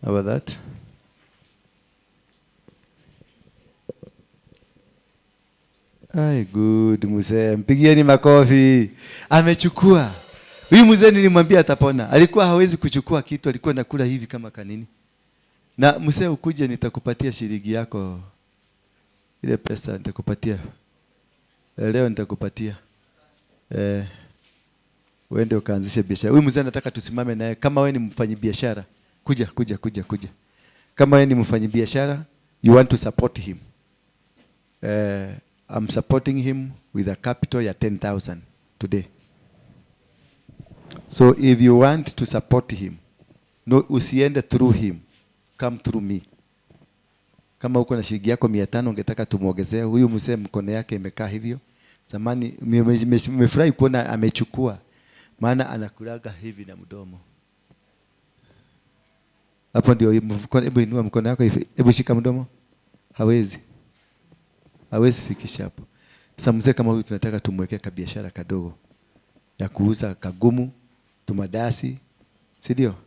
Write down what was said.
How about that? Ay, good mzee. Mpigieni makofi. Amechukua. Huyu mzee nilimwambia atapona. Alikuwa hawezi kuchukua kitu, alikuwa nakula hivi kama kanini. Na mzee ukuje nitakupatia shilingi yako. Ile pesa nitakupatia. Leo nitakupatia. Uende ukaanzishe biashara. Huyu mzee anataka tusimame naye kama wewe ni mfanyabiashara. Kuja. Kama wewe ni mfanyabiashara, you want to support him. I'm supporting him with a capital ya 10,000 today. So if you want to support him, no, usiende through him, come through me. Kama uko na shilingi yako 500 ungetaka tumuongezee, huyu mzee mkono yake imekaa hivyo. Zamani nimefurahi kuona amechukua, maana anakulaga hivi na mdomo. Hapo ndio hebu inua mkono yako hivi. Hebu shika mdomo. Hawezi fikisha hapo. Sasa mzee kama huyu tunataka tumwekee biashara kadogo ya kuuza kagumu, tumadasi, si ndio?